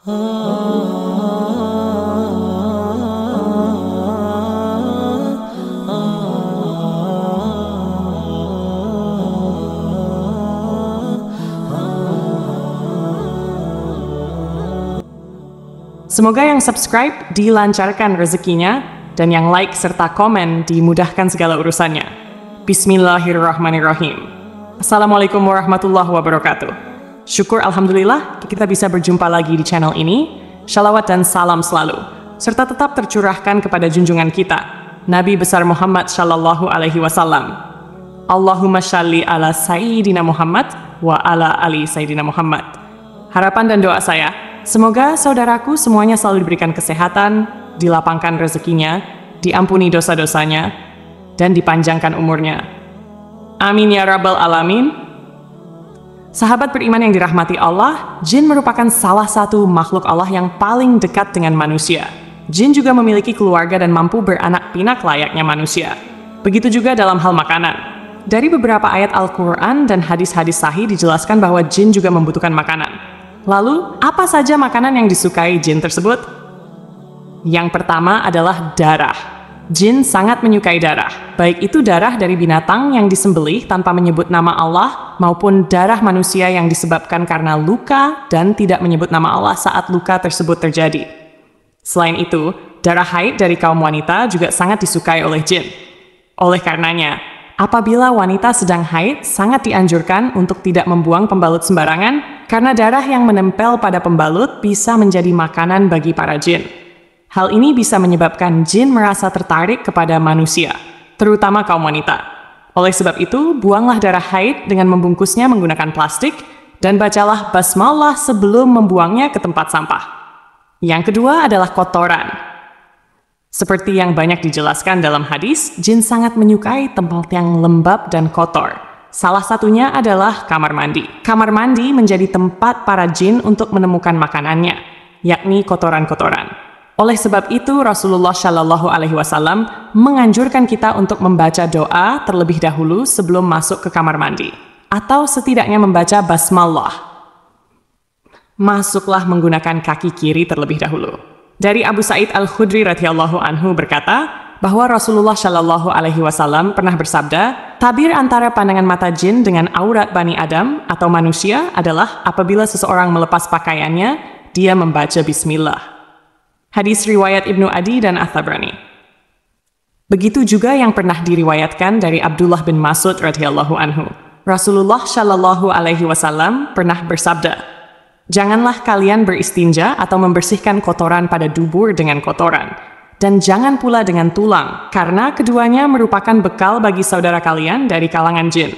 Semoga yang subscribe dilancarkan rezekinya, dan yang like serta komen dimudahkan segala urusannya. Bismillahirrahmanirrahim. Assalamualaikum warahmatullahi wabarakatuh. Syukur Alhamdulillah kita bisa berjumpa lagi di channel ini. Shalawat dan salam selalu, serta tetap tercurahkan kepada junjungan kita, Nabi besar Muhammad Shallallahu Alaihi Wasallam. Allahumma shalli ala Sayyidina Muhammad wa ala ali Sayyidina Muhammad. Harapan dan doa saya, semoga saudaraku semuanya selalu diberikan kesehatan, dilapangkan rezekinya, diampuni dosa-dosanya, dan dipanjangkan umurnya. Amin ya rabbal alamin. Sahabat beriman yang dirahmati Allah, jin merupakan salah satu makhluk Allah yang paling dekat dengan manusia. Jin juga memiliki keluarga dan mampu beranak pinak layaknya manusia. Begitu juga dalam hal makanan. Dari beberapa ayat Al-Quran dan hadis-hadis sahih dijelaskan bahwa jin juga membutuhkan makanan. Lalu, apa saja makanan yang disukai jin tersebut? Yang pertama adalah darah. Jin sangat menyukai darah, baik itu darah dari binatang yang disembelih tanpa menyebut nama Allah, maupun darah manusia yang disebabkan karena luka dan tidak menyebut nama Allah saat luka tersebut terjadi. Selain itu, darah haid dari kaum wanita juga sangat disukai oleh jin. Oleh karenanya, apabila wanita sedang haid, sangat dianjurkan untuk tidak membuang pembalut sembarangan, karena darah yang menempel pada pembalut bisa menjadi makanan bagi para jin. Hal ini bisa menyebabkan jin merasa tertarik kepada manusia, terutama kaum wanita. Oleh sebab itu, buanglah darah haid dengan membungkusnya menggunakan plastik, dan bacalah basmalah sebelum membuangnya ke tempat sampah. Yang kedua adalah kotoran. Seperti yang banyak dijelaskan dalam hadis, jin sangat menyukai tempat yang lembab dan kotor. Salah satunya adalah kamar mandi. Kamar mandi menjadi tempat para jin untuk menemukan makanannya, yakni kotoran-kotoran. Oleh sebab itu, Rasulullah Shallallahu Alaihi Wasallam menganjurkan kita untuk membaca doa terlebih dahulu sebelum masuk ke kamar mandi, atau setidaknya membaca basmalah. Masuklah menggunakan kaki kiri terlebih dahulu. Dari Abu Sa'id Al-Khudri radhiyallahu anhu berkata, bahwa Rasulullah Shallallahu Alaihi Wasallam pernah bersabda, tabir antara pandangan mata jin dengan aurat Bani Adam atau manusia adalah apabila seseorang melepas pakaiannya, dia membaca Bismillah. Hadis riwayat Ibnu Adi dan At-Tabrani. Begitu juga yang pernah diriwayatkan dari Abdullah bin Mas'ud radhiyallahu anhu. Rasulullah Shallallahu Alaihi Wasallam pernah bersabda, janganlah kalian beristinja atau membersihkan kotoran pada dubur dengan kotoran. Dan jangan pula dengan tulang, karena keduanya merupakan bekal bagi saudara kalian dari kalangan jin.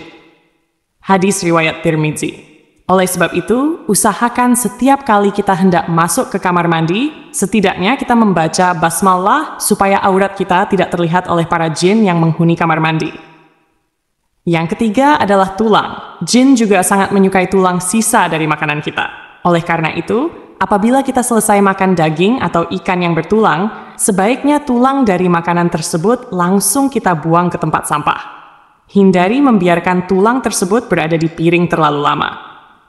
Hadis riwayat Tirmidzi. Oleh sebab itu, usahakan setiap kali kita hendak masuk ke kamar mandi, setidaknya kita membaca basmalah supaya aurat kita tidak terlihat oleh para jin yang menghuni kamar mandi. Yang ketiga adalah tulang. Jin juga sangat menyukai tulang sisa dari makanan kita. Oleh karena itu, apabila kita selesai makan daging atau ikan yang bertulang, sebaiknya tulang dari makanan tersebut langsung kita buang ke tempat sampah. Hindari membiarkan tulang tersebut berada di piring terlalu lama,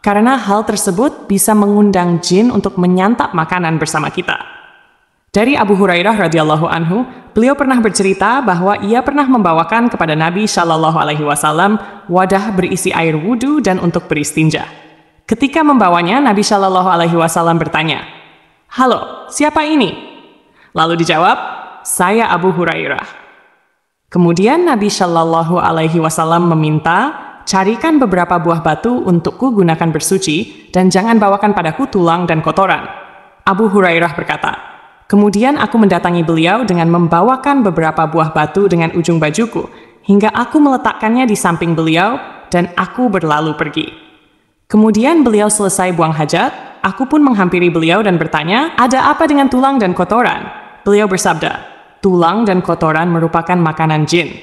karena hal tersebut bisa mengundang jin untuk menyantap makanan bersama kita. Dari Abu Hurairah radhiyallahu anhu, beliau pernah bercerita bahwa ia pernah membawakan kepada Nabi Shallallahu Alaihi Wasallam wadah berisi air wudhu dan untuk beristinja. Ketika membawanya, Nabi Shallallahu Alaihi Wasallam bertanya, halo, siapa ini? Lalu dijawab, saya Abu Hurairah. Kemudian Nabi Shallallahu Alaihi Wasallam meminta, carikan beberapa buah batu untukku gunakan bersuci, dan jangan bawakan padaku tulang dan kotoran. Abu Hurairah berkata, kemudian aku mendatangi beliau dengan membawakan beberapa buah batu dengan ujung bajuku, hingga aku meletakkannya di samping beliau, dan aku berlalu pergi. Kemudian beliau selesai buang hajat, aku pun menghampiri beliau dan bertanya, ada apa dengan tulang dan kotoran? Beliau bersabda, tulang dan kotoran merupakan makanan jin.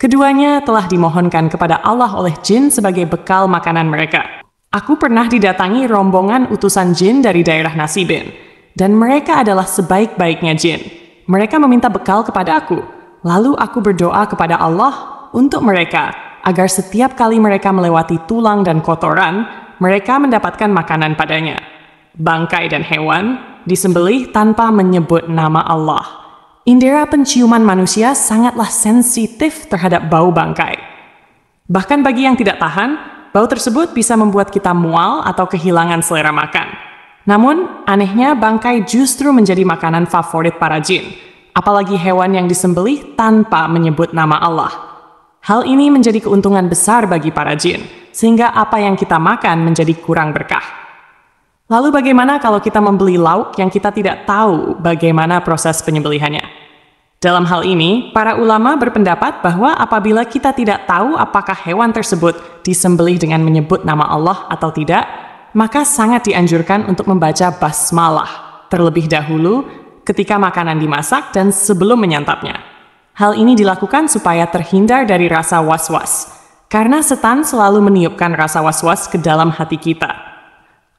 Keduanya telah dimohonkan kepada Allah oleh jin sebagai bekal makanan mereka. Aku pernah didatangi rombongan utusan jin dari daerah Nasibin, dan mereka adalah sebaik-baiknya jin. Mereka meminta bekal kepada aku, lalu aku berdoa kepada Allah untuk mereka, agar setiap kali mereka melewati tulang dan kotoran, mereka mendapatkan makanan padanya. bangkai dan hewan, disembelih tanpa menyebut nama Allah. Indera penciuman manusia sangatlah sensitif terhadap bau bangkai. Bahkan bagi yang tidak tahan, bau tersebut bisa membuat kita mual atau kehilangan selera makan. Namun, anehnya bangkai justru menjadi makanan favorit para jin, apalagi hewan yang disembelih tanpa menyebut nama Allah. Hal ini menjadi keuntungan besar bagi para jin, sehingga apa yang kita makan menjadi kurang berkah. Lalu bagaimana kalau kita membeli lauk yang kita tidak tahu bagaimana proses penyembelihannya? Dalam hal ini, para ulama berpendapat bahwa apabila kita tidak tahu apakah hewan tersebut disembelih dengan menyebut nama Allah atau tidak, maka sangat dianjurkan untuk membaca basmalah terlebih dahulu ketika makanan dimasak dan sebelum menyantapnya. Hal ini dilakukan supaya terhindar dari rasa was-was, karena setan selalu meniupkan rasa was-was ke dalam hati kita.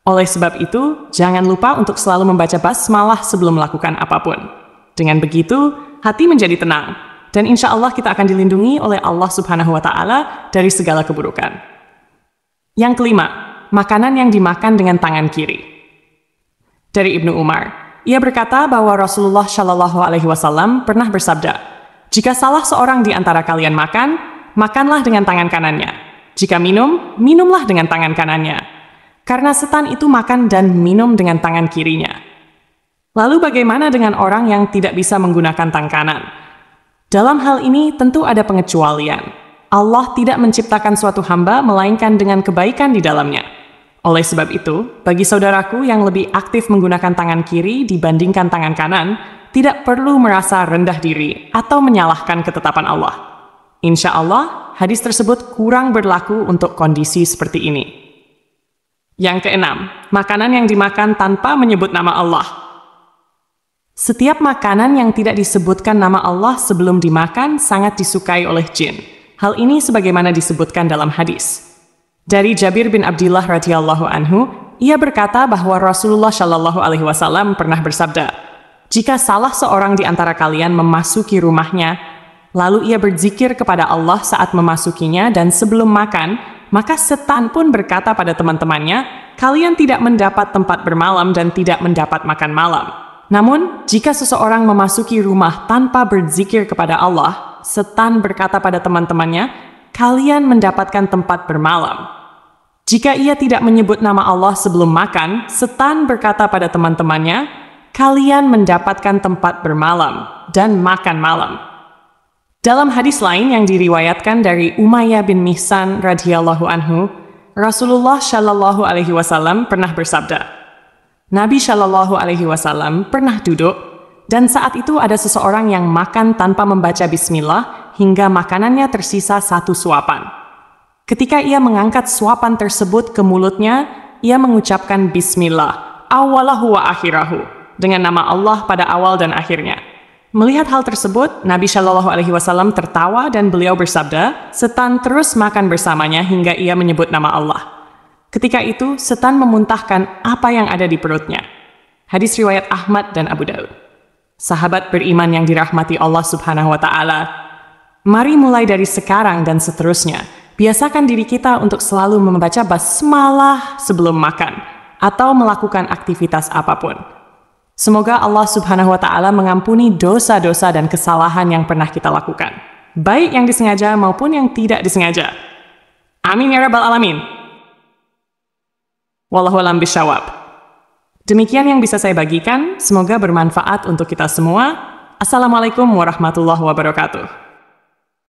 Oleh sebab itu, jangan lupa untuk selalu membaca basmalah sebelum melakukan apapun. Dengan begitu, hati menjadi tenang, dan insya Allah kita akan dilindungi oleh Allah Subhanahu wa Ta'ala dari segala keburukan. Yang kelima, makanan yang dimakan dengan tangan kiri. Dari Ibnu Umar, ia berkata bahwa Rasulullah Shallallahu Alaihi Wasallam pernah bersabda, "Jika salah seorang di antara kalian makan, makanlah dengan tangan kanannya. Jika minum, minumlah dengan tangan kanannya. Karena setan itu makan dan minum dengan tangan kirinya." Lalu bagaimana dengan orang yang tidak bisa menggunakan tangan kanan? Dalam hal ini tentu ada pengecualian. Allah tidak menciptakan suatu hamba melainkan dengan kebaikan di dalamnya. Oleh sebab itu, bagi saudaraku yang lebih aktif menggunakan tangan kiri dibandingkan tangan kanan, tidak perlu merasa rendah diri atau menyalahkan ketetapan Allah. Insya Allah, hadis tersebut kurang berlaku untuk kondisi seperti ini. Yang keenam, makanan yang dimakan tanpa menyebut nama Allah. Setiap makanan yang tidak disebutkan nama Allah sebelum dimakan sangat disukai oleh jin. Hal ini sebagaimana disebutkan dalam hadis. Dari Jabir bin Abdillah radhiyallahu anhu, ia berkata bahwa Rasulullah Shallallahu Alaihi Wasallam pernah bersabda, "Jika salah seorang di antara kalian memasuki rumahnya, lalu ia berzikir kepada Allah saat memasukinya dan sebelum makan, maka setan pun berkata pada teman-temannya, 'Kalian tidak mendapat tempat bermalam dan tidak mendapat makan malam.' Namun, jika seseorang memasuki rumah tanpa berzikir kepada Allah, setan berkata pada teman-temannya, 'Kalian mendapatkan tempat bermalam.' Jika ia tidak menyebut nama Allah sebelum makan, setan berkata pada teman-temannya, 'Kalian mendapatkan tempat bermalam dan makan malam.'" Dalam hadis lain yang diriwayatkan dari Umayyah bin Mihsan radhiyallahu anhu, Rasulullah Shallallahu Alaihi Wasallam pernah bersabda, Nabi Shallallahu Alaihi Wasallam pernah duduk, dan saat itu ada seseorang yang makan tanpa membaca bismillah hingga makanannya tersisa satu suapan. Ketika ia mengangkat suapan tersebut ke mulutnya, ia mengucapkan bismillah, awalahu wa akhirahu, dengan nama Allah pada awal dan akhirnya. Melihat hal tersebut, Nabi Shallallahu Alaihi Wasallam tertawa dan beliau bersabda, setan terus makan bersamanya hingga ia menyebut nama Allah. Ketika itu, setan memuntahkan apa yang ada di perutnya. Hadis riwayat Ahmad dan Abu Daud. Sahabat beriman yang dirahmati Allah Subhanahu wa Ta'ala, mari mulai dari sekarang dan seterusnya, biasakan diri kita untuk selalu membaca basmalah sebelum makan atau melakukan aktivitas apapun. Semoga Allah Subhanahu wa Ta'ala mengampuni dosa-dosa dan kesalahan yang pernah kita lakukan, baik yang disengaja maupun yang tidak disengaja. Amin ya Rabbal Alamin. Wallahu a'lam bishawab. Demikian yang bisa saya bagikan, semoga bermanfaat untuk kita semua. Assalamualaikum warahmatullahi wabarakatuh.